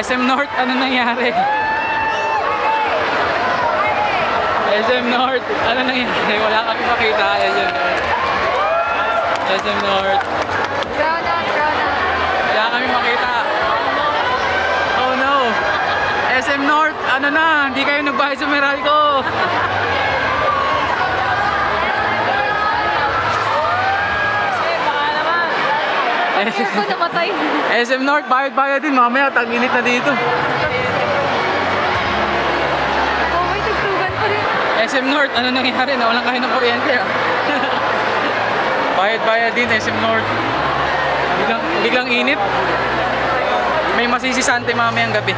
SM North, ano nangyari? SM North, ano nangyari? Wala kami makita. Ayan yun. SM North. Crown out. Wala kami makita. Oh no. SM North, ano na? Hindi kayo nagbayad sa Meralco. Ako namatay. SM North, bayad din. Mamaya, tag-init na dito. Oh, may tugtugan pa rin. SM North, ano nangyari? Nawalan kayo ng kuryente. Bayad din, SM North. Biglang init. May masisisante mamayang gabi.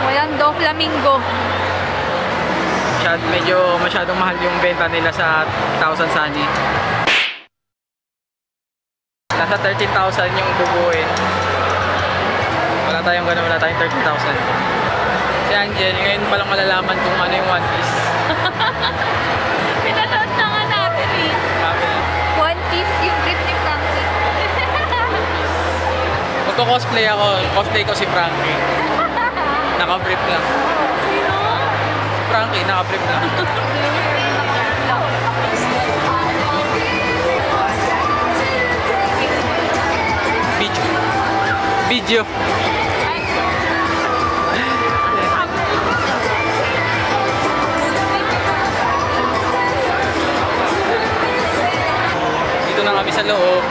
Walang Do Flamingo. Medyo masyadong mahal yung benta nila sa 1,000 Sunny. Nasa 13,000 yung bubuin. Wala tayong gano'n, wala tayong 13,000. Si Angel, ngayon palang malalaman kung ano yung One Piece. Pinanood na nga natin eh. One Piece yung trip ni Frankie. Magko-cosplay ako. Cosplay ko si Frankie. Naka-brief lang. Sino? Si Frankie, naka-brief lang. Video. Dito na kami sa loob.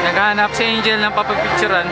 Naghahanap si Angel ng papapicturan.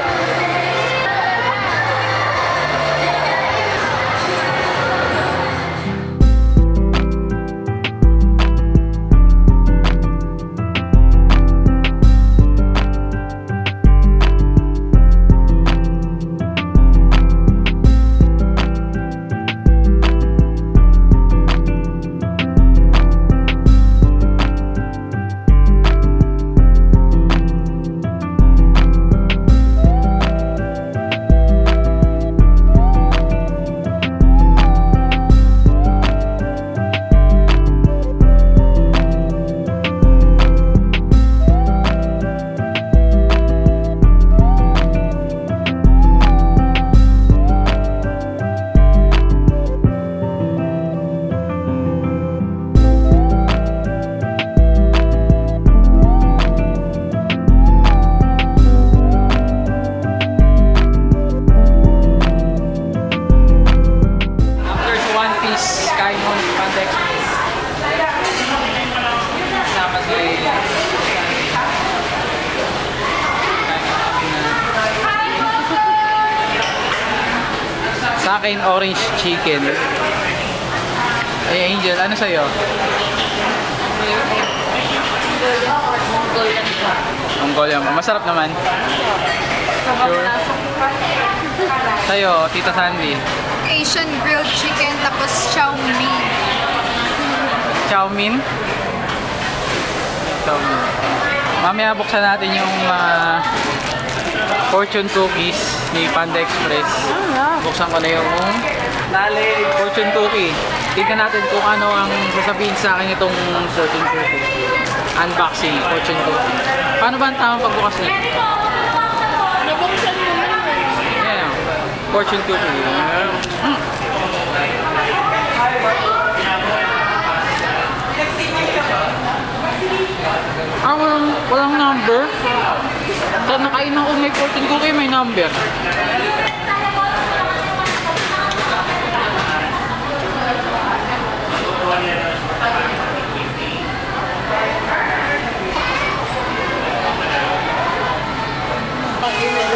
Sa akin, orange chicken. Eh, Angel, ano sa'yo? Mongolian. Masarap naman. Sure. Sa'yo, Tita Sandy. Asian grilled chicken tapos chow mein. Chow mein? Chow mein. Mamaya buksan natin yung fortune cookies ni Panda Express. Buksan ko na yung fortune cookie. Tignan natin kung ano ang sasabihin sa akin itong fortune cookie. Unboxing, fortune cookie. Paano ba ang tamang pagbukas nito? Nabuksan mo na eh. Ayan, fortune cookie. Walang number. So, nakainan ko may fortune cookie, may number.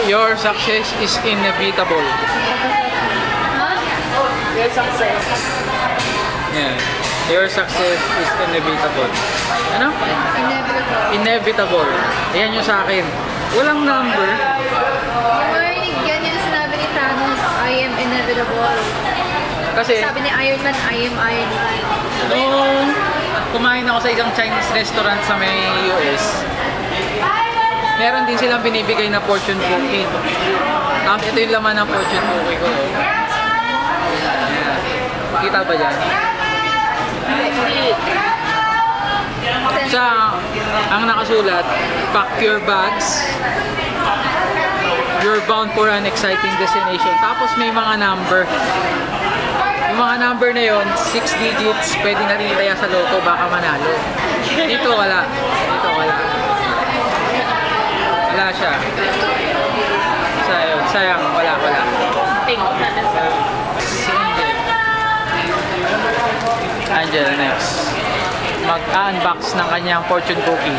Your success is inevitable. Your success. Yeah. Your success is inevitable. Ano? Inevitable. Inevitable. Ayan yung sa akin. Walang number. Yung marinig yan yung sinabi ni Thanos, I am inevitable. Kasi Sabi ni Iron Man, I am Iron Man. nung kumain ako sa isang Chinese restaurant sa may US, meron din silang binibigay na fortune cookie. Tapos ito yung laman ng fortune cookie ko. Ayan. Kita ba dyan? Siya, ang nakasulat, pack your bags. You're bound for an exciting destination. Tapos may mga number. Yung mga number na yon, 6 digits, pwede natin itaya sa loto, baka manalo. Dito wala. Dito wala. Wala siya. Sayang, wala. Si Angel next. Mag-unbox ng kanyang fortune cookie.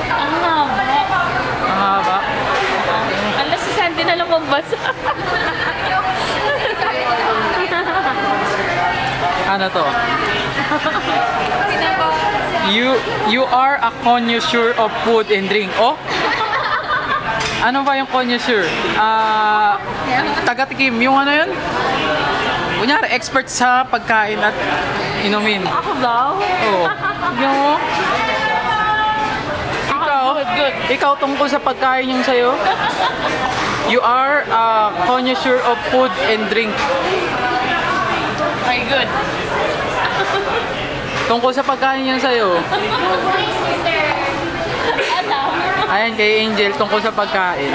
Ang haba. Ang haba. Alas si Sandy na lang magbasa. Ano to? You are a connoisseur of food and drink. Oh? Ano ba yung connoisseur? Taga-tikim. Yung ano yun? Kunyari, expert sa pagkain at inumin. Ako daw? Oo. Yung ikaw tungkol sa pagkain yung sa'yo. You are a connoisseur of food and drink. My good. Tungkol sa pagkain yan sa'yo. Ayan, kay Angel, tungkol sa pagkain.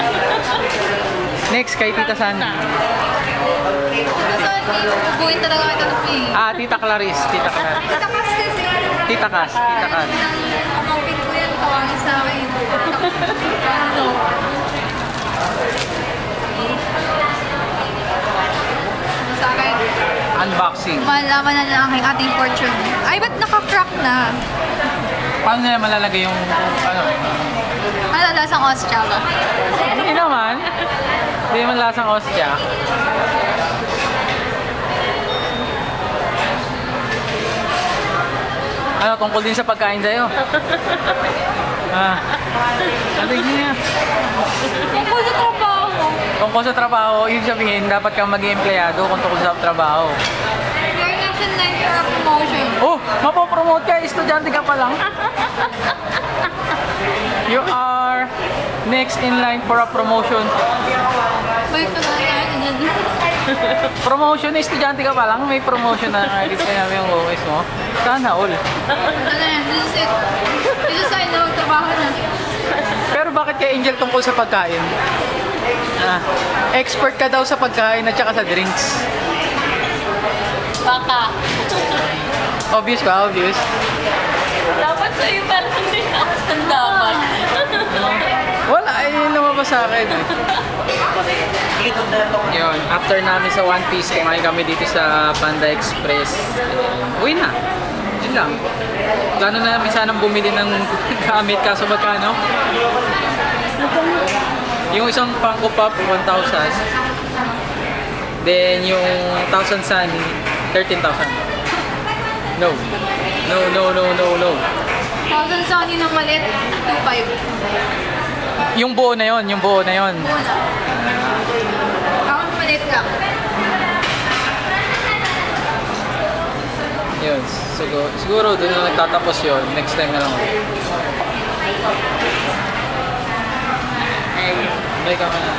Next, kay Tita Sandy. Bubuin talaga kita ng ping. Tita Clarice. Tita Cas kasi. Tita Cas. Pamangkin ko yan, tawagin sa akin. Ano? Sa akin. Unboxing. Malaman na ng ating fortune. Ay, ba't naka-crack na? Paano nila malalagay yung ano? Ano, lasang ostya ba? Hindi naman. Hindi naman lasang ostya. Ano, tungkol din sa pagkain sa'yo? Ano niya? Tungkol sa trabaho. Tungkol sa trabaho, ibig sabihin, dapat kang maging empleyado kung tungkol sa trabaho. You're next in line for a promotion. Oh, mapopromote ka, estudyante ka pa lang. You are next in line for a promotion. Balik ka na yan. Promotion, estudyante ka pa lang, may promotion na nakikita namin yung OS mo. Sana all. Ano yan? This is it. This is I know, trabaho na. Pero bakit kay Angel tungkol sa pagkain? Expert ka daw sa pagkain at saka sa drinks. Baka. Obvious ba? Obvious. Dapat sa'yo pa lang din ang dapat. Wala, yun lumabas sa akin. Yun, after namin sa One Piece, kumain kami dito sa Panda Express. Uwi na. Yun lang. Plano na namin sanang bumili ng gamit, kaso magkano? Yung isang Funko Pop, 1,000. Then yung 1,000 Sunny, 13,000. No. No. 1,000 Sony ng malit, 2,500. Yung buo na yon. Muna. Ako malit lang. Yun. Siguro doon na nagtatapos yun. Next time na lang. Bye ka na.